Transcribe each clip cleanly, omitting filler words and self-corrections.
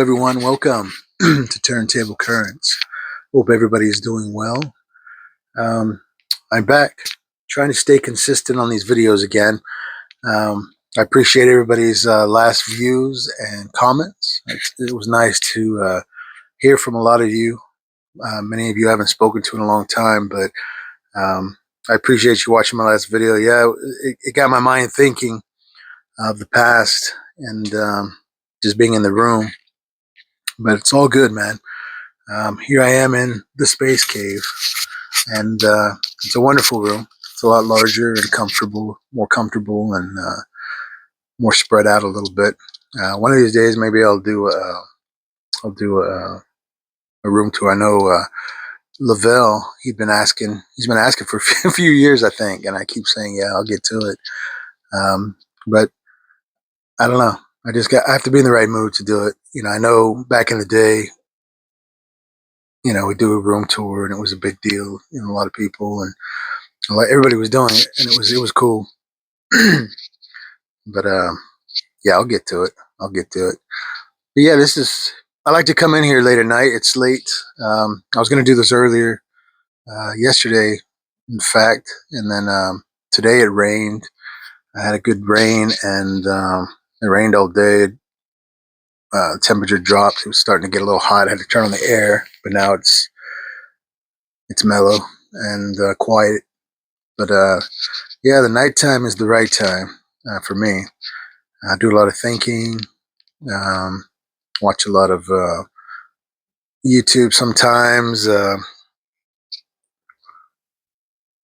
everyone. Welcome to Turntable Currents. Hope everybody's doing well. I'm back, trying to stay consistent on these videos again. I appreciate everybody's last views and comments. It was nice to hear from a lot of you. Many of you I haven't spoken to in a long time, but I appreciate you watching my last video. Yeah, it got my mind thinking of the past and just being in the room. But it's all good, man. Here I am in the space cave, and it's a wonderful room. It's a lot larger and more comfortable, and more spread out a little bit. One of these days, maybe I'll do a room tour. I know Lavelle. He's been asking for a few years, I think, and I keep saying, yeah, I'll get to it. But I don't know. I have to be in the right mood to do it. I know back in the day, we do a room tour and it was a big deal. A lot of people and everybody was doing it, and it was cool. But yeah, I'll get to it. But yeah, I like to come in here late at night. It's late. I was going to do this earlier, yesterday, in fact, and then today it rained. I had a good rain, and it rained all day. Temperature dropped. It was starting to get a little hot. I had to turn on the air, but now it's mellow and quiet. But yeah, the nighttime is the right time for me. I do a lot of thinking, watch a lot of YouTube sometimes,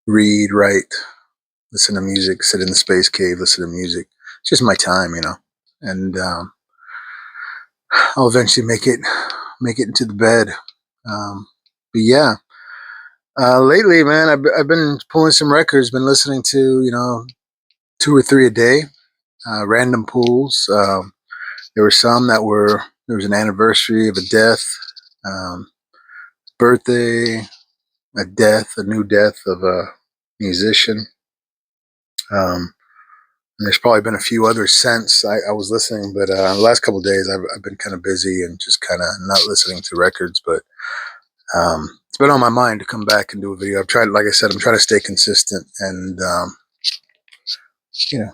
read, write, listen to music, sit in the space cave, listen to music. It's just my time, and I'll eventually make it into the bed. But yeah, lately, man, I've been pulling some records, been listening to, 2 or 3 a day, random pulls. There were some there was an anniversary of a death, birthday, a new death of a musician. And there's probably been a few others since I was listening, but the last couple of days I've been kind of busy and just kind of not listening to records. But it's been on my mind to come back and do a video. Like I said, I'm trying to stay consistent and you know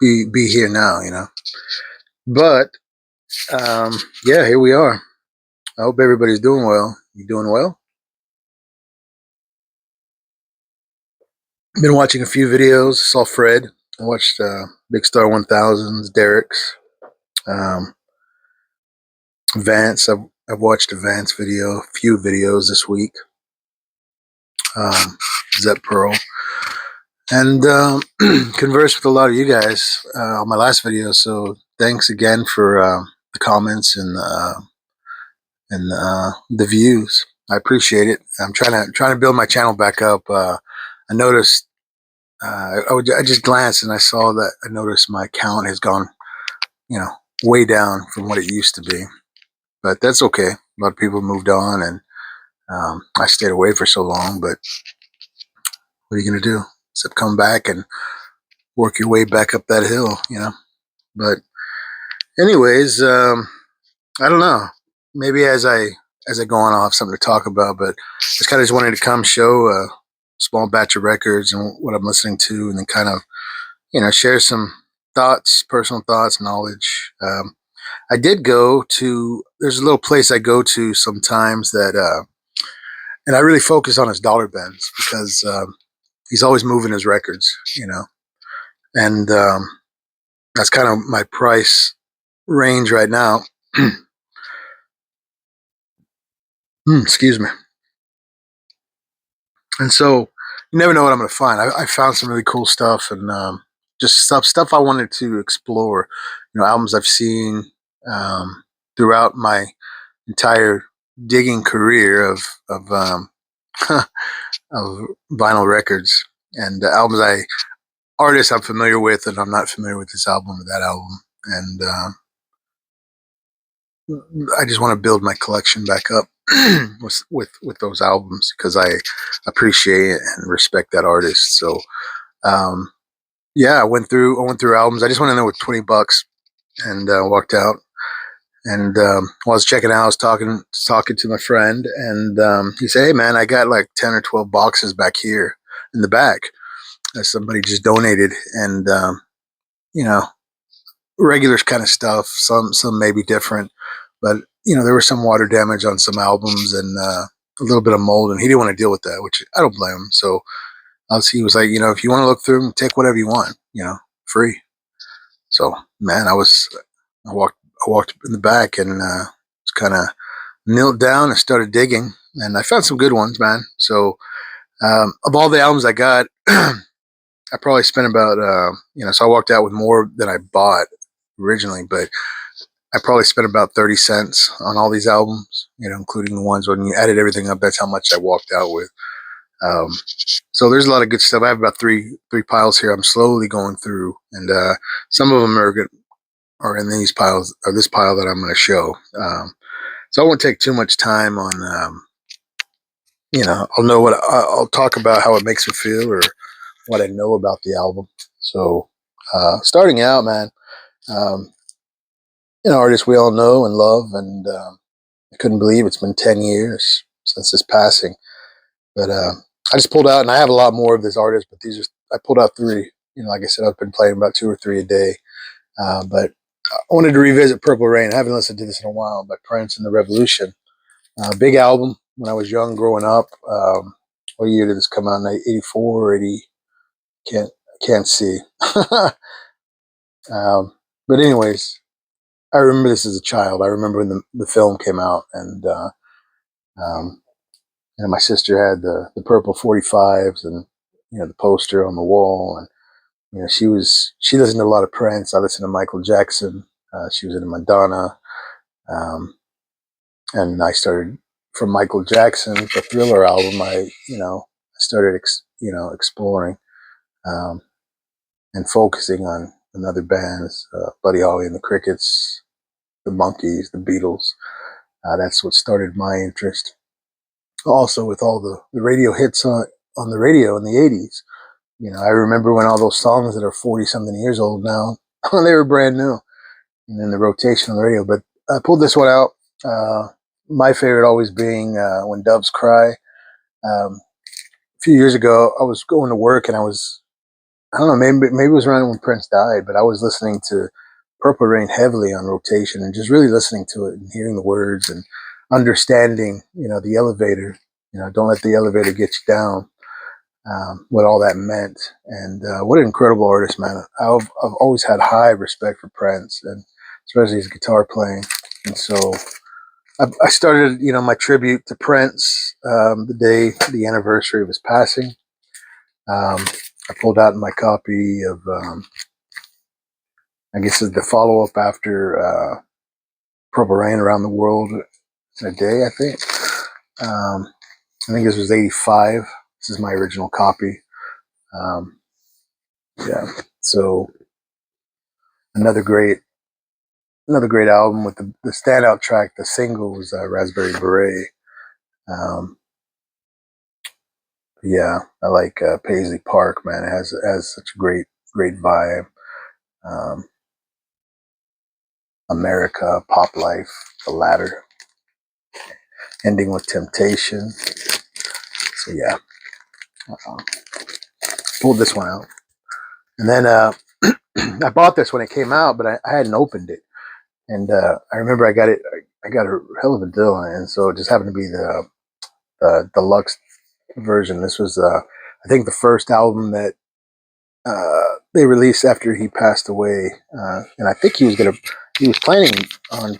be here now. But yeah, here we are. I hope everybody's doing well. You doing well? Been watching a few videos. Saw Fred. I watched Big Star 1000s, Derek's, Vance. I've watched a Vance video, a few videos this week. Zep Pearl, and conversed with a lot of you guys on my last video. So thanks again for the comments and the views. I appreciate it. I'm trying to build my channel back up. I noticed. I just glanced and I noticed my count has gone, way down from what it used to be. But that's okay. A lot of people moved on, and I stayed away for so long. But what are you going to do? Except come back and work your way back up that hill, But anyways, I don't know. Maybe as I go on, I'll have something to talk about. But I just wanted to come show a small batch of records and what I'm listening to, and then kind of share some thoughts, personal thoughts, knowledge. I did go to. There's a little place I go to sometimes that, and I really focus on his dollar bins because he's always moving his records, and that's kind of my price range right now. Excuse me. And so you never know what I'm going to find. I found some really cool stuff, and just stuff I wanted to explore. Albums I've seen throughout my entire digging career of of vinyl records, and artists I'm familiar with, and I'm not familiar with this album or that album, and I just want to build my collection back up with those albums because I appreciate and respect that artist. So yeah, I went through albums. I just went in there with $20 and walked out. And while I was checking out, I was talking to my friend, and he said, "Hey, man, I got like 10 or 12 boxes back here in the back that somebody just donated, and you know, regular kind of stuff. Some may be different, but there was some water damage on some albums and a little bit of mold, and he didn't want to deal with that, which I don't blame him. So he was like, if you want to look through them, take whatever you want, free. So man, I walked in the back and was kind of knelt down and started digging, and I found some good ones, man. So of all the albums I got, I probably spent about so I walked out with more than I bought originally, but I probably spent about 30 cents on all these albums, including the ones when you added everything up. That's how much I walked out with. Um, so there's a lot of good stuff. I have about three piles here. I'm slowly going through, and some of them are in these piles, or this pile that I'm going to show. So I won't take too much time on. I'll talk about how it makes me feel or what I know about the album. So starting out, man, um, artists we all know and love, and I couldn't believe it's been 10 years since his passing. But I just pulled out, and I have a lot more of this artist, but I pulled out three. Like I said, I've been playing about two or three a day. But I wanted to revisit Purple Rain. I haven't listened to this in a while, by Prince and the Revolution. Big album when I was young, growing up. What year did this come out? 84 or 80? Can't see. um, but anyways, I remember this as a child. I remember when the film came out, and um, my sister had the purple 45s, and the poster on the wall, and she listened to a lot of Prince. I listened to Michael Jackson. She was into Madonna, and I started from Michael Jackson, the Thriller album. I started exploring and focusing on another bands, Buddy Holly and the Crickets, the Monkees, the Beatles. That's what started my interest. Also, with all the radio hits on the radio in the 80s. I remember when all those songs that are 40 something years old now, they were brand new and in the rotation on the radio. But I pulled this one out. My favorite always being When Doves Cry. A few years ago, I was going to work, and I don't know, maybe it was around when Prince died, but I was listening to Purple Rain heavily on rotation and just really listening to it and hearing the words and understanding, the elevator. Don't let the elevator get you down. What all that meant, and what an incredible artist, man. I've always had high respect for Prince, and especially his guitar playing. And so I started, my tribute to Prince the anniversary of his passing. I pulled out my copy of, I guess it's the follow up after Purple Rain Around the World in a Day, I think. I think this was 85. This is my original copy. Yeah. So another great album with the standout track. The single was Raspberry Beret. Yeah, I like Paisley Park, man. It has such a great vibe. Um, America, Pop Life, The Ladder, ending with Temptation. So yeah, uh, pulled this one out, and then I bought this when it came out, but I hadn't opened it, and I remember I got it. I got a hell of a deal on it, and so it just happened to be the deluxe version. This was, I think, the first album that they released after he passed away, and I think he was planning on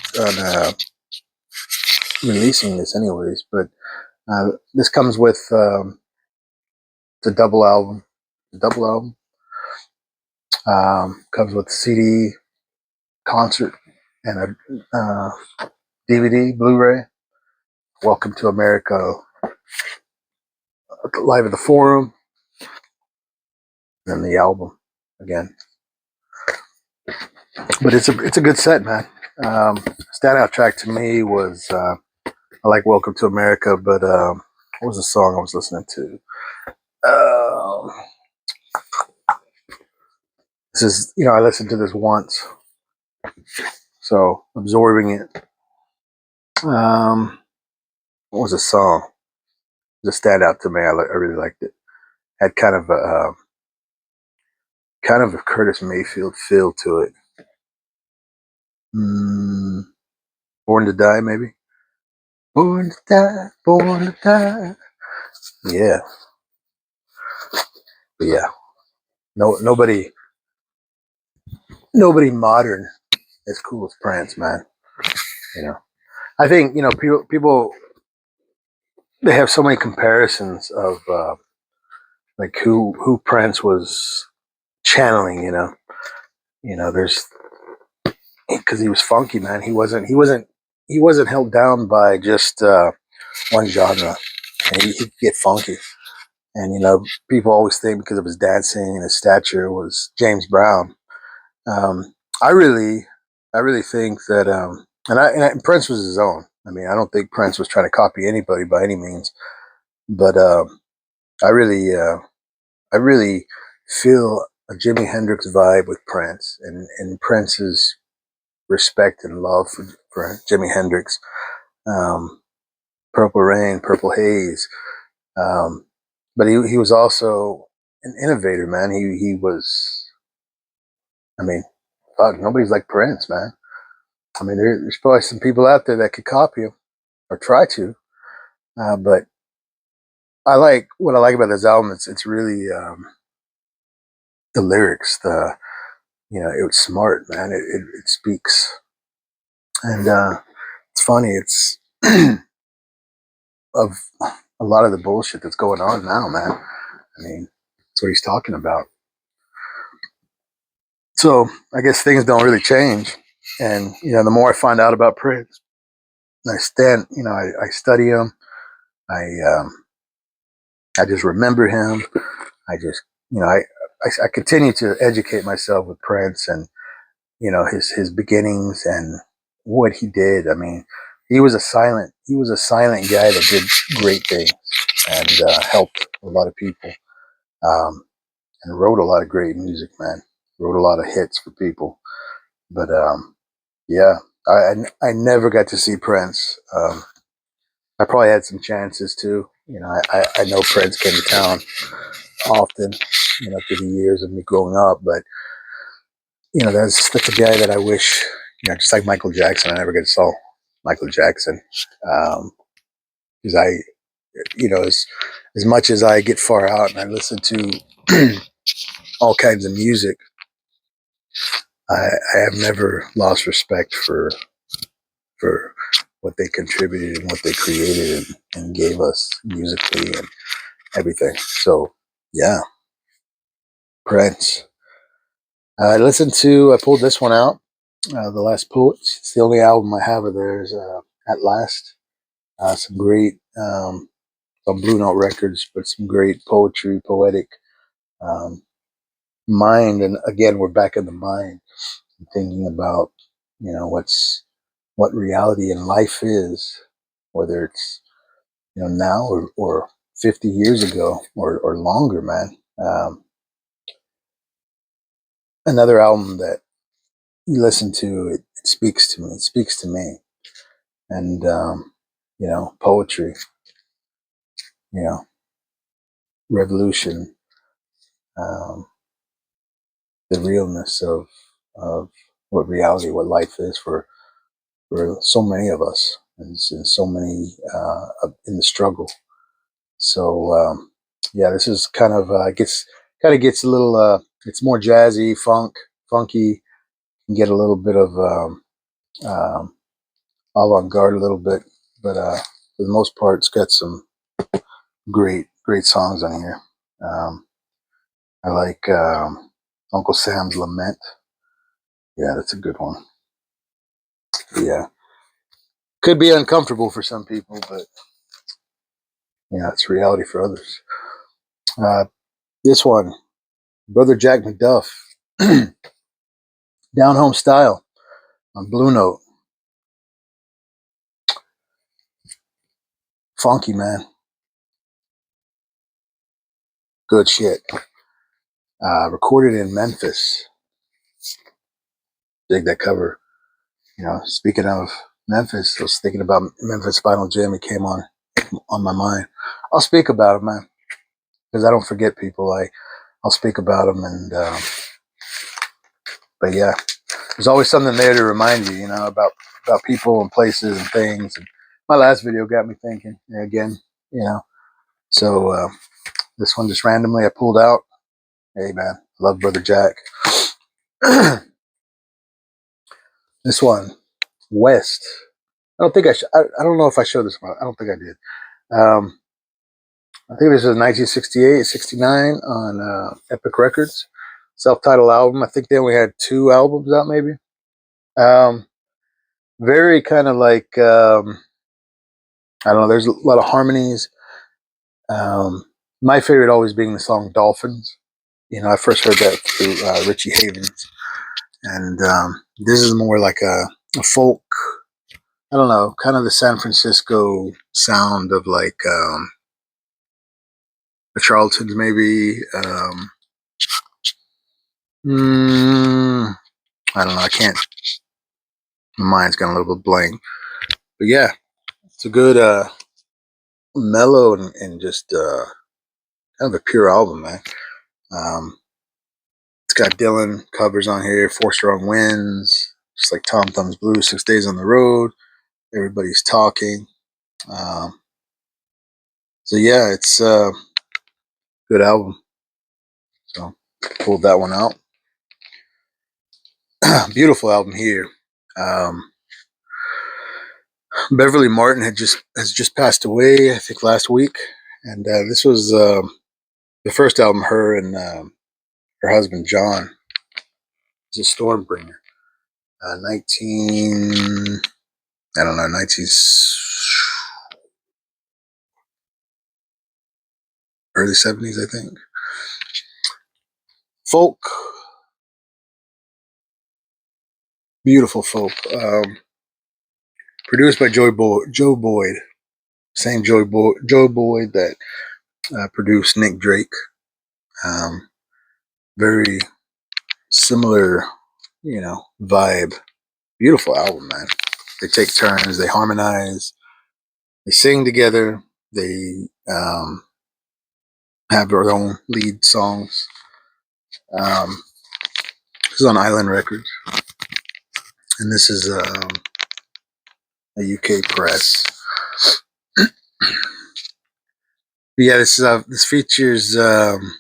releasing this anyways. But this comes with the double album. The double album comes with CD, concert, and a DVD, Blu-ray. Welcome to America, live at the Forum, and the album again. But it's a good set, man. Standout track to me was I like Welcome to America, but what was the song I was listening to? This is, I listened to this once, So absorbing it. What was a song? Just stand out to me. I really liked it. Had kind of a Curtis Mayfield feel to it. Mm, Born to Die, maybe. Born to die, born to die. Yeah, but yeah. No, nobody modern as cool as Prince, man. You know, I think people they have so many comparisons of like who Prince was channeling. There's because he was funky, man. He wasn't held down by just one genre. And he could get funky. And people always think because of his dancing and his stature was James Brown. Um, I really, I really think that, and Prince was his own. I mean, I don't think Prince was trying to copy anybody by any means, but I really, uh, I really feel a Jimi Hendrix vibe with Prince, and Prince's respect and love for Jimi Hendrix. Um, Purple Rain, Purple Haze. Um, but he was also an innovator, man. He was. I mean, fuck, nobody's like Prince, man. I mean, there's probably some people out there that could copy him or try to, but I like what I like about this album. It's really the lyrics. It was smart, man. It speaks, and it's funny. It's of a lot of the bullshit that's going on now, man. I mean, that's what he's talking about. So I guess things don't really change, and the more I find out about Prince, I study him. I I just remember him. I just, I continue to educate myself with Prince and his beginnings and what he did. I mean, he was a silent guy that did great things and helped a lot of people um, and wrote a lot of great music. Man, wrote a lot of hits for people. But yeah, I never got to see Prince. I probably had some chances too. I know Prince came to town often, through the years of me growing up. But that's a guy that I wish, just like Michael Jackson, I never get to saw Michael Jackson, because as much as I get far out and I listen to all kinds of music, I have never lost respect for what they contributed and what they created and gave us musically and everything. So yeah, Prince. I pulled this one out, The Last Poets. It's the only album I have of theirs, At Last. Some great, on Blue Note Records, but some great poetry, poetic um, mind. And again, we're back in the mind, thinking about, what reality in life is, whether it's, now or 50 years ago or longer, man. Another album that you listen to, it speaks to me. It speaks to me. And poetry, you know revolution, um, the realness of what reality, what life is for so many of us, and so many in the struggle. So yeah, this is kind of gets a little. It's more jazzy, funky. You can get a little bit of um, avant-garde, a little bit, but for the most part, it's got some great songs on here. Um, I like Uncle Sam's Lament. Yeah, that's a good one. Yeah, could be uncomfortable for some people, but yeah, it's reality for others. Uh, this one, Brother Jack McDuff, Down Home Style on Blue Note. Funky, man. Good shit. Recorded in Memphis. Dig that cover. Speaking of Memphis, I was thinking about Memphis Final Gym. It came on my mind. I'll speak about it, man, because I don't forget people. I'll speak about them, and but yeah, there's always something there to remind you, about people and places and things. And my last video got me thinking again, you know. So this one just randomly I pulled out. Hey man, love Brother Jack. This one, West. I don't think I don't know if I showed this one. I don't think I did. Um, I think this was 1968, 69 on Epic Records, self-titled album. I think they only had 2 albums out, maybe. Um, very kind of like I don't know. There's a lot of harmonies. Um, my favorite always being the song "Dolphins." I first heard that through Richie Havens, and this is more like a folk. I don't know, kind of the San Francisco sound of like the Charltons, maybe. I don't know. I can't. My mind's gone a little bit blank, but yeah, it's a good, mellow and just kind of a pure album, man. Um, it's got Dylan covers on here, Four Strong Winds, just like Tom Thumb's Blues, 6 Days on the Road. Everybody's talking. Um, so yeah, it's a good album. So pulled that one out. Beautiful album here. Um, Beverly Martin has just passed away, I think last week, and this was the first album her and her husband John is a Stormbringer. 19, I don't know, 19 early 70s, I think. Folk, beautiful folk. Produced by Joe Boyd, same Joe Boyd that produced Nick Drake. Um, very similar, vibe. Beautiful album, man. They take turns, they harmonize, they sing together, they have their own lead songs. Um, this is on Island Records, and this is a UK press. But yeah, this features on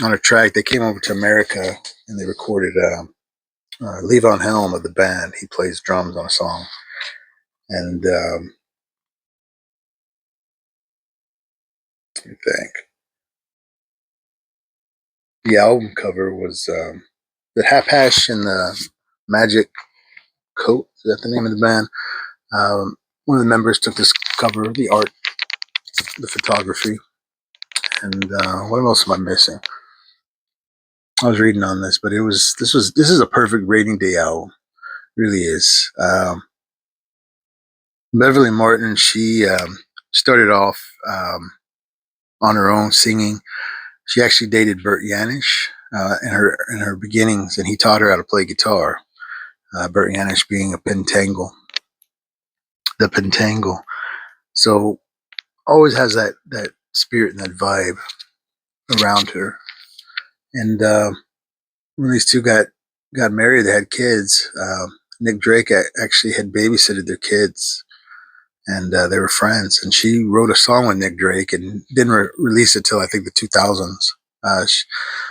a track. They came over to America and they recorded Levon Helm of the band. He plays drums on a song, and let me think. The album cover was the Half Hash and the Magic Coat. Is that the name of the band? One of the members took this cover, the art, the photography, and what else am I missing? I was reading on this, but this is a perfect rating day album. It really is. Beverly Martin, she started off on her own singing. She actually dated Bert Yanish in her beginnings, and he taught her how to play guitar. Bert Yanish being a pentangle, the pentangle. So always has that spirit and that vibe around her. And when these two got married, they had kids. Nick Drake actually had babysitted their kids, and they were friends. And she wrote a song with Nick Drake and didn't release it till I think the 2000s.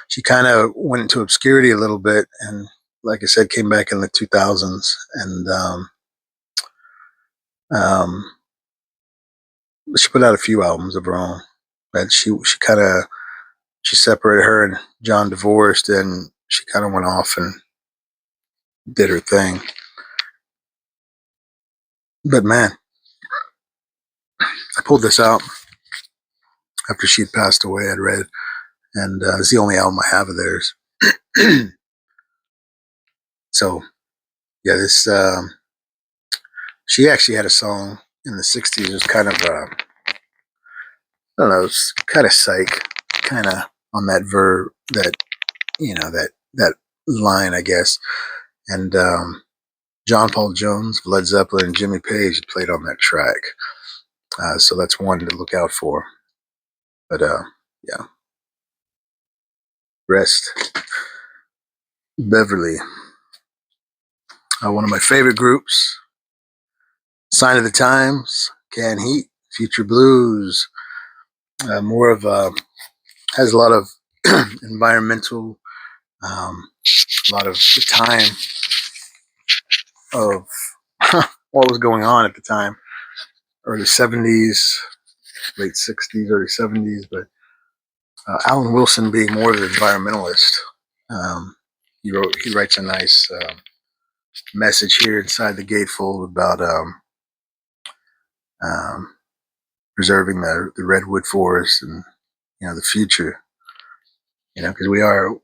She kind of went into obscurity a little bit, and like I said, came back in the 2000s, and um, she put out a few albums of her own. But she separated. Her and John divorced, and she kind of went off and did her thing. But man, I pulled this out after she'd passed away. I'd read, and it's the only album I have of theirs. So yeah, this she actually had a song in the '60s. It was kind of I don't know, it's kind of psych, kind of on that verb, that that line, I guess. And John Paul Jones, Led Zeppelin, and Jimmy Page played on that track. So that's one to look out for. But yeah, Rest, Beverly. One of my favorite groups, Sign of the Times, Can Heat, Future Blues. More of has a lot of environmental, a lot of the time of what was going on at the time, early 70s, late 60s, early 70s. But Alan Wilson being more of an environmentalist, um, he writes a nice message here inside the gatefold about um, preserving the redwood forest and the future. Because we are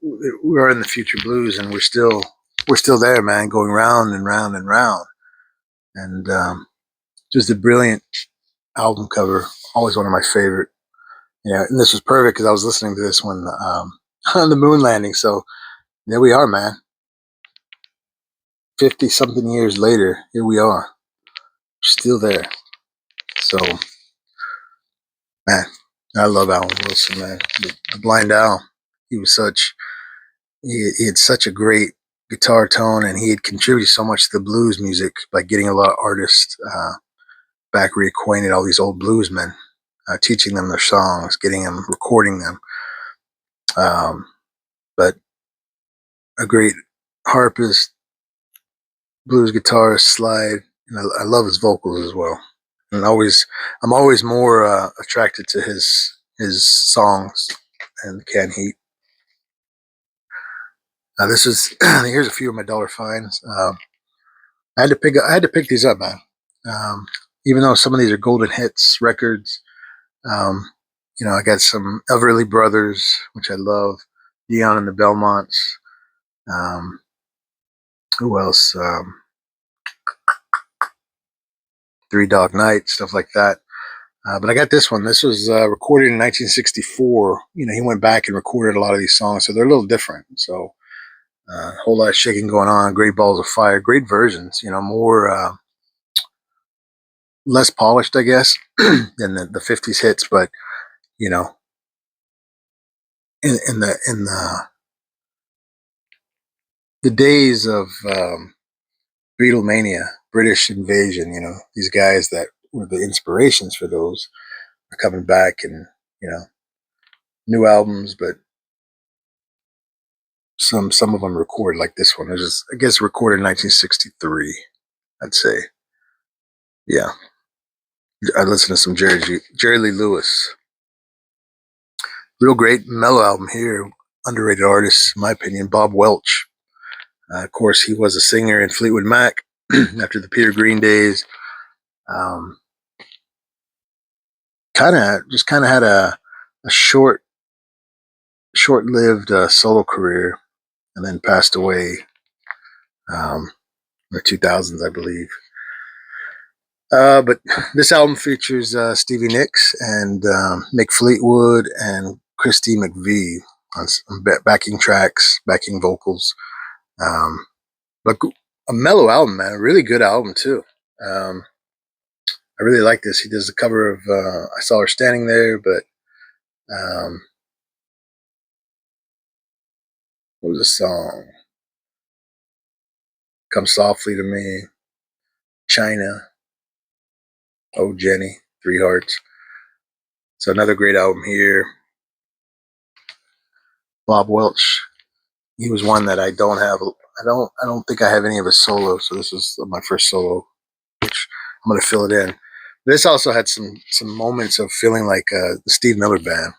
in the future blues, and we're still there, man, going round and round and round. And just a brilliant album cover, always one of my favorite. And this was perfect because I was listening to this one on the moon landing. So there we are, man. 50 something years later, here we are, still there. So, man, I love Alan Wilson, man. The Blind Owl. He was he had such a great guitar tone, and he had contributed so much to the blues music by getting a lot of artists back reacquainted, all these old bluesmen, teaching them their songs, getting them, recording them. But a great harpist, blues guitarist, slide, and I love his vocals as well. And I'm always more attracted to his songs and Can Heat. This is here's a few of my dollar finds. I had to pick these up, man. Even though some of these are golden hits records, I got some Everly Brothers, which I love, Dion and the Belmonts. Um, who else? Three Dog Night, stuff like that. But I got this one. This was recorded in 1964. He went back and recorded a lot of these songs, so they're a little different. So a whole lot of shaking going on. Great Balls of Fire, great versions. More less polished, I guess, than the 50s hits. But you know, in the days of Beatlemania, British invasion, these guys that were the inspirations for those are coming back, and new albums, but some of them recorded like this one. It was, I guess, recorded in 1963. I'd say, yeah. I listened to some Jerry Lee Lewis. Real great mellow album here. Underrated artist, in my opinion, Bob Welch. Of course, he was a singer in Fleetwood Mac after the Peter Green days. Um, kind of had a short-lived solo career, and then passed away in the 2000s, I believe. But this album features Stevie Nicks and Mick Fleetwood and Christy McVie on some backing tracks, backing vocals. But a mellow album, man. A really good album too. I really like this. He does the cover of "I Saw Her Standing There," but what was the song? "Come Softly to Me," "China," "Oh Jenny," "Three Hearts." So another great album here. Bob Welch. He was one that I don't have. I don't think I have any of his solos. So this was my first solo, which I'm gonna fill it in. This also had some moments of feeling like the Steve Miller Band,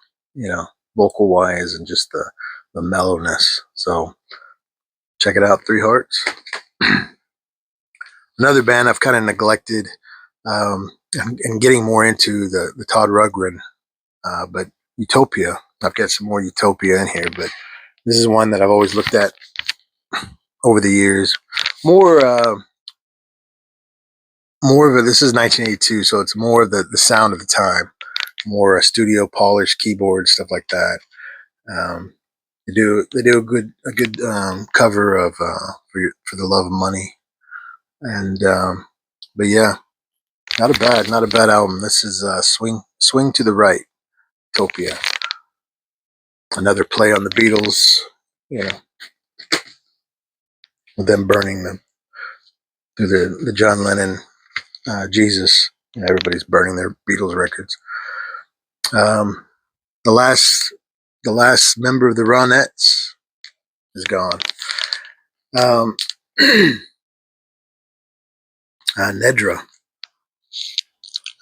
vocal wise and just the mellowness. So check it out, Three Hearts. Another band I've kind of neglected, and getting more into the Todd Rundgren, but Utopia. I've got some more Utopia in here, but this is one that I've always looked at over the years. More of it. This is 1982, so it's more of the sound of the time, more studio polished keyboard stuff like that. They do a good cover of for the Love of Money. And but yeah, not a bad album. This is Swing to the Right, Utopia. Another play on the Beatles, you know, with them burning them through the John Lennon Jesus. You know, everybody's burning their Beatles records. Um, the last the last member of the Ronettes is gone. Um, Nedra,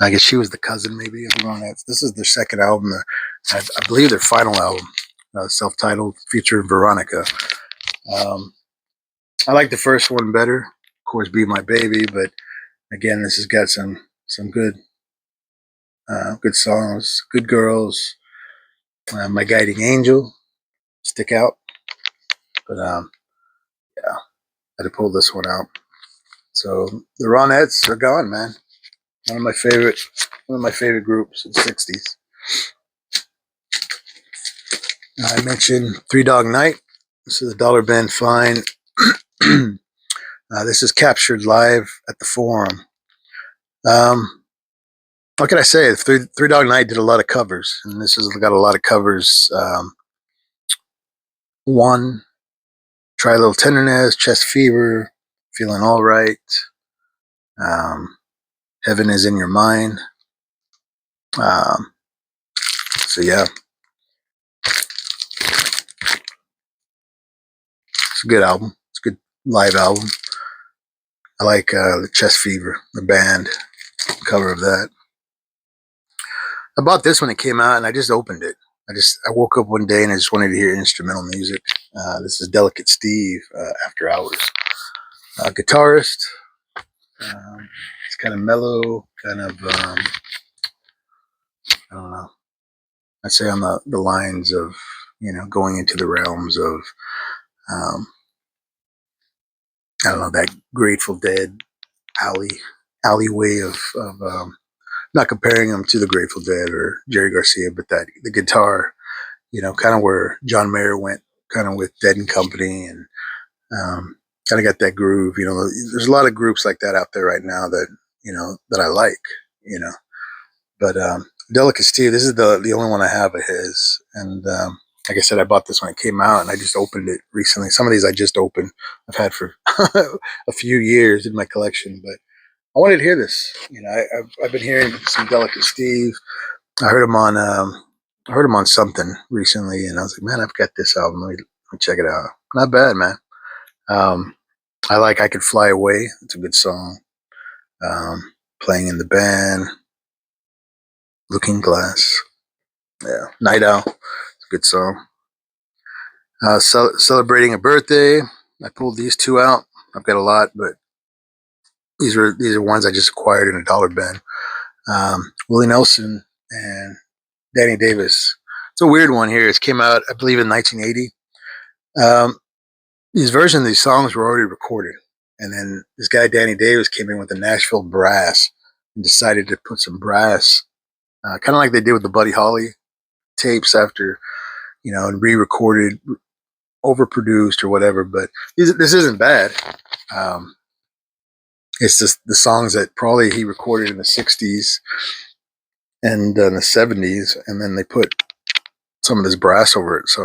I guess she was the cousin maybe of the Ronettes. This is their second album. I believe their final album, self-titled, featuring Veronica. Um, I like the first one better. Of course, "Be My Baby," but again, this has got some good songs, "Good Girls," "My Guiding Angel," stick out. But yeah, I had to pull this one out. So the Ronettes are gone, man. One of my favorite groups in the '60s. I mentioned Three Dog Night. This is a Dollar Band Fine. This is captured live at the Forum. What can I say? Three Dog Night did a lot of covers, and this has got a lot of covers. One, Try a Little Tenderness, Chest Fever, Feeling All Right, um, Heaven is in Your Mind. Um, so yeah, it's a good album. It's a good live album. I like the Chest Fever, the band cover of that. I bought this when it came out, and I just opened it. I woke up one day and I just wanted to hear instrumental music. This is Delicate Steve, After Hours. Guitarist. It's kind of mellow, kind of I don't know. I'd say on the lines of going into the realms of um, I don't know, that Grateful Dead alley alleyway of not comparing them to the Grateful Dead or Jerry Garcia, but that the guitar, kind of where John Mayer went, kind of with Dead and Company, and kind of got that groove. There's a lot of groups like that out there right now that that I like. You know, but Delicate Steve, this is the only one I have of his, and like I said, I bought this when it came out, and I just opened it recently. Some of these I just opened. I've had for a few years in my collection, but I wanted to hear this. I've been hearing some Delicate Steve. I heard him on something recently, and I was like, man, I've got this album. Let me check it out. Not bad, man. Um, I like I Could Fly Away. It's a good song. Playing in the Band. Looking Glass. Yeah. Night Owl. It's a good song. Celebrating a Birthday. I pulled these two out. I've got a lot, but these are ones I just acquired in a dollar bin. Willie Nelson and Danny Davis. It's a weird one here. It came out, I believe, in 1980. Um, these versions of these songs were already recorded. And then this guy, Danny Davis, came in with the Nashville Brass and decided to put some brass, kind of like they did with the Buddy Holly tapes after, and re-recorded, overproduced or whatever. But this isn't bad. Um, it's just the songs that probably he recorded in the 60s and the 70s, and then they put some of this brass over it. So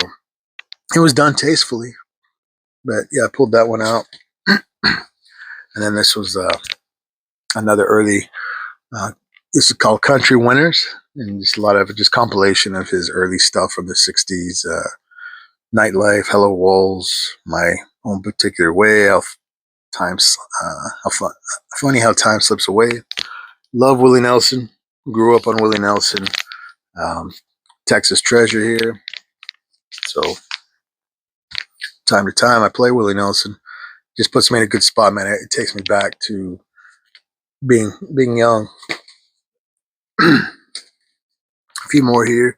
it was done tastefully. But yeah, I pulled that one out. And then this was another early, uh, this is called Country Winners, and just a lot of just compilation of his early stuff from the 60s. Nightlife, Hello Walls, My Own Particular Way, how funny how time slips away. Love Willie Nelson. Grew up on Willie Nelson. Um, Texas Treasure here. So time to time, I play Willie Nelson. Just puts me in a good spot, man. It takes me back to being young. A few more here.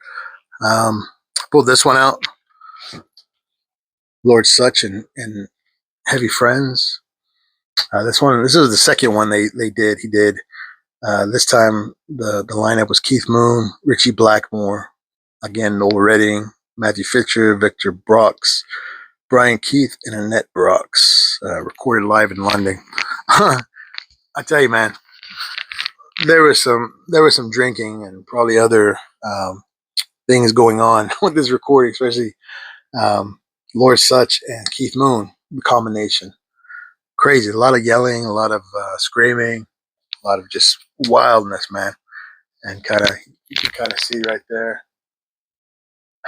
Pulled this one out. Lord Sutch and Heavy Friends. This is the second one they did. He did. This time the lineup was Keith Moon, Richie Blackmore, again Noel Redding, Matthew Fisher, Victor Brox, Brian Keith, and Annette Brox. recorded live in London. I tell you, man, there was some drinking and probably other things going on with this recording, especially Lord Sutch and Keith Moon, the combination. Crazy, a lot of yelling, a lot of screaming, a lot of just wildness, man. And you can kind of see right there.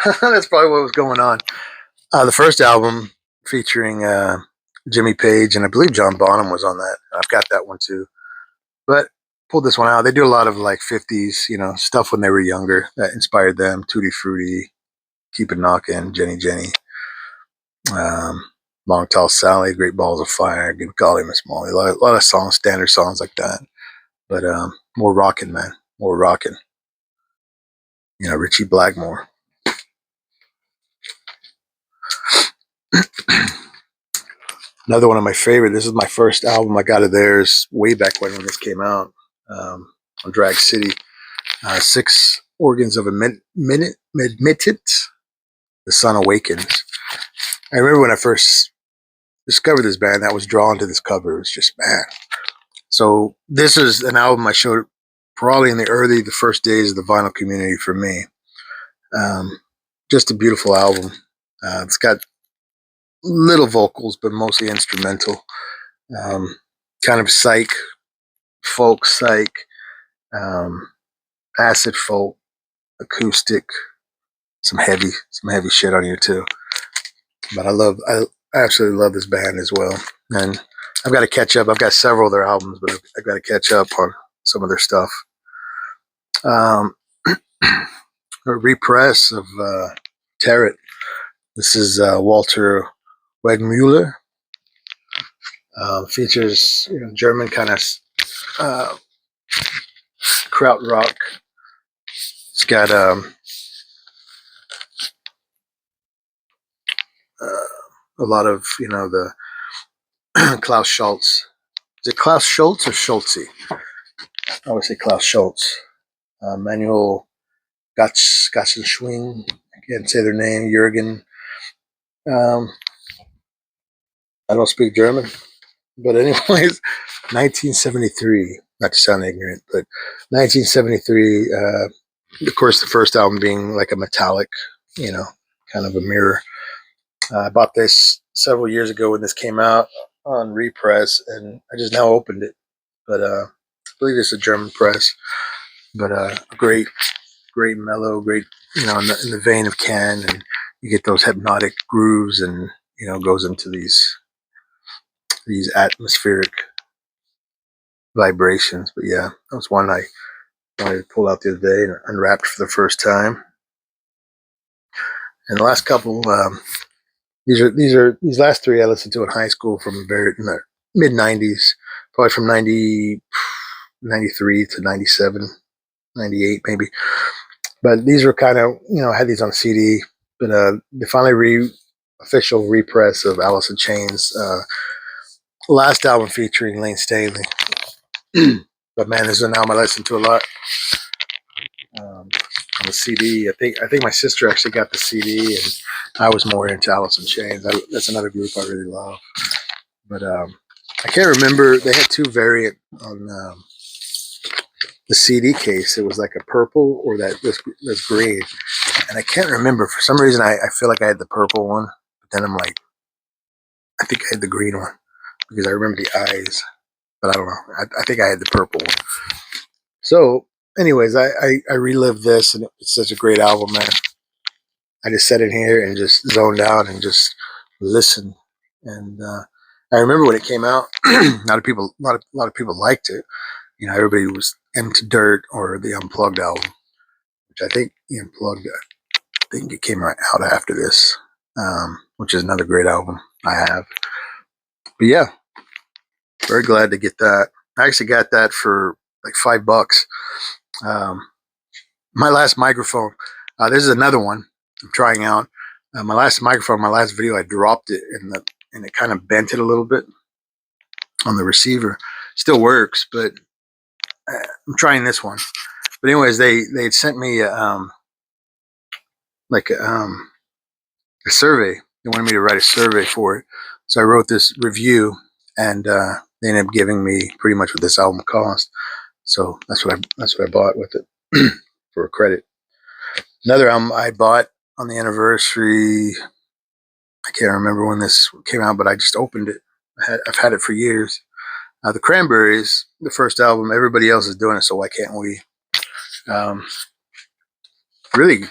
That's probably what was going on. The first album featuring Jimmy Page and I believe John Bonham was on that. I've got that one too. But pulled this one out. They do a lot of like 50s, stuff when they were younger that inspired them. Tutti Frutti, Keep It Knockin', Jenny Jenny, um, Long Tall Sally, Great Balls of Fire, Good Golly Miss Molly. A lot of songs, standard songs like that. But more rockin', man. More rockin'. Richie Blackmore. Another one of my favorite. This is my first album I got of theirs way back when this came out on Drag City. Six Organs of Admittance. The Sun Awakens. I remember when I first discovered this band, that was drawn to this cover. It was just, man. So this is an album I showed probably in the first days of the vinyl community for me. Just a beautiful album. It's got little vocals, but mostly instrumental. Kind of folk psych, acid folk, acoustic, some heavy shit on here too. But I absolutely love this band as well. And I've got to catch up. I've got several of their albums, but I've got to catch up on some of their stuff. A repress of Tarot. This is Walter Wegmuller. Features German kind of krautrock. It's got a lot of the Klaus Schultz. Is it Klaus Schultz or Schultze? I would say Klaus Schultz. Manuel Gatschenschwing. I can't say their name. Jürgen. I don't speak German. But anyways, 1973. Not to sound ignorant, but 1973. Of course, the first album being like a metallic, kind of a mirror. I bought this several years ago when this came out on repress, and I just now opened it. But I believe it's a German press. But great mellow, great, in the vein of Can, and you get those hypnotic grooves, and goes into these atmospheric vibrations. But yeah, that was one I wanted to pull out the other day and unwrapped for the first time. And the last couple, these last three I listened to in high school from in the mid '90s, probably from 93 to 97, 98 maybe. But these were kind of, I had these on CD, but they finally official repress of Alice in Chains last album featuring Lane Staley. But man, this is an album I listened to a lot on the CD. I think my sister actually got the CD, and I was more into Alice in Chains. That's another group I really love. But I can't remember. They had two variant on the CD case. It was like a purple or this green, and I can't remember. For some reason, I feel like I had the purple one, but then I'm like, I think I had the green one because I remember the eyes, but I don't know. I think I had the purple one. So, anyways, I relived this, and it's such a great album, man. I just sat in here and just zoned out and just listened. And I remember when it came out, a lot of people liked it. Everybody was into Dirt or the Unplugged album, which I think the Unplugged, I think it came right out after this, which is another great album I have. But yeah, very glad to get that. I actually got that for like $5. My last microphone, this is another one I'm trying out. My last microphone, my last video, I dropped it and it kind of bent it a little bit on the receiver. Still works, but I'm trying this one. But anyways, they sent me a survey. They wanted me to write a survey for it. So I wrote this review, and they ended up giving me pretty much what this album cost. So that's what I bought with it for a credit. Another album I bought on the anniversary. I can't remember when this came out, but I just opened it. I've had it for years. The Cranberries, the first album. Everybody else is doing it, so why can't we? Um, really,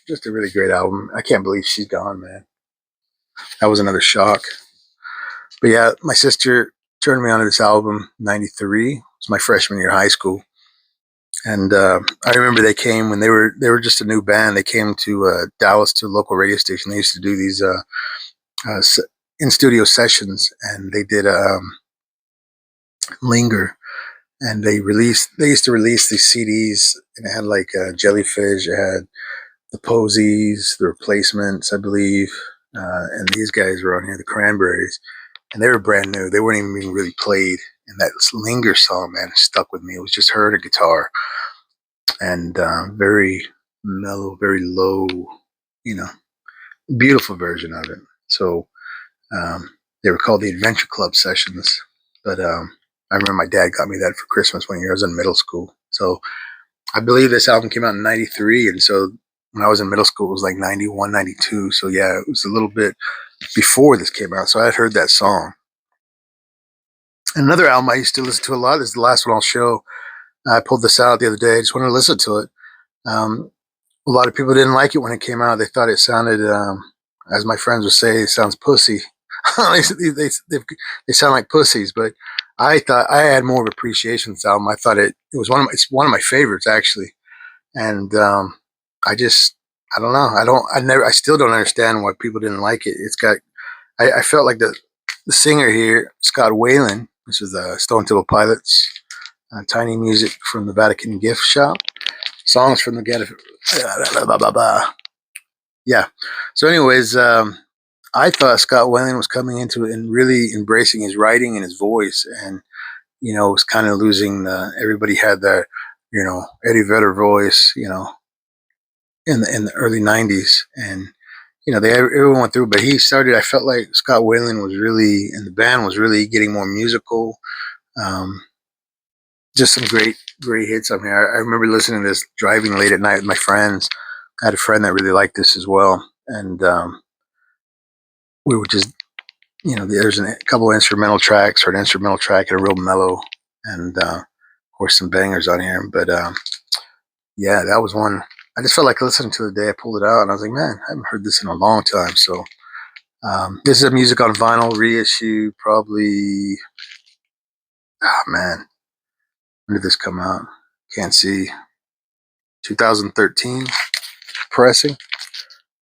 just a really great album. I can't believe she's gone, man. That was another shock. But yeah, my sister turned me on to this album. '93. It was my freshman year of high school, and I remember they came when they were just a new band. They came to Dallas to a local radio station. They used to do these uh, in studio sessions, and they did Linger, and they used to release these CDs, and it had like Jellyfish, it had the Posies, the Replacements, I believe, and these guys were on here, the Cranberries, and they were brand new. They weren't even being really played. And that Linger song, man, stuck with me. It was just her and a guitar, and very mellow, very low, you know, beautiful version of it. So they were called the Adventure Club sessions. But I remember my dad got me that for Christmas one year. I was in middle school. So I believe this album came out in '93. And so when I was in middle school, it was like '91, '92. So yeah, it was a little bit before this came out. So I had heard that song. Another album I used to listen to a lot is the last one I'll show. I pulled this out the other day. I just wanted to listen to it. Um, a lot of people didn't like it when it came out. They thought it sounded, as my friends would say, it sounds pussy. They sound like pussies, but I thought I had more of appreciation for this album. I thought it was it's one of my favorites actually, and I don't know. I still don't understand why people didn't like it. I felt like the singer here, Scott Whalen. This is the Stone Temple Pilots. Tiny music from the Vatican gift shop. Songs from the yeah. So, anyways, I thought Scott Weiland was coming into it and really embracing his writing and his voice, and was kind of losing the. Everybody had their, Eddie Vedder voice, in the early '90s, and everyone went through. But he started. I felt like Scott Weiland was really, and the band was really getting more musical. Um, just some great hits on here. I remember listening to this driving late at night with my friends. I had a friend that really liked this as well, and we would just, there's a couple of instrumental tracks or an instrumental track and a real mellow, and of course some bangers on here. But yeah, that was one. I just felt like listening to it the day I pulled it out, and I was like, man, I haven't heard this in a long time. So this is a music on vinyl reissue, probably. Ah, man, when did this come out? Can't see. 2013 pressing.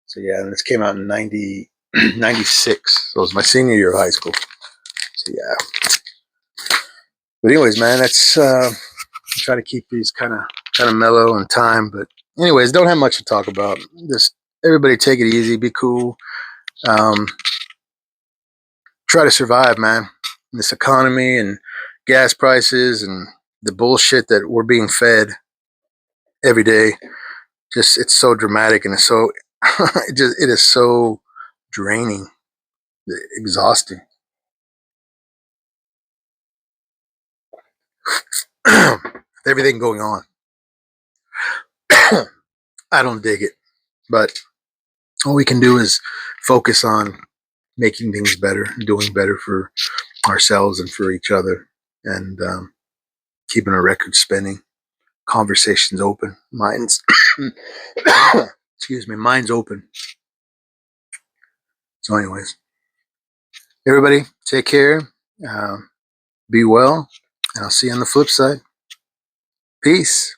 So yeah, and this came out in 96. So it was my senior year of high school. So yeah. But anyways, man, that's try to keep these kind of mellow and time. But anyways, don't have much to talk about. Just everybody take it easy, be cool. Um, try to survive, man. In this economy and gas prices and the bullshit that we're being fed every day. Just it's so dramatic and it's so it is so draining, exhausting. Everything going on. I don't dig it, but all we can do is focus on making things better, doing better for ourselves and for each other, and keeping our records spinning, conversations open, minds. Excuse me, minds open. So, anyways, everybody, take care, uh, be well, and I'll see you on the flip side. Peace.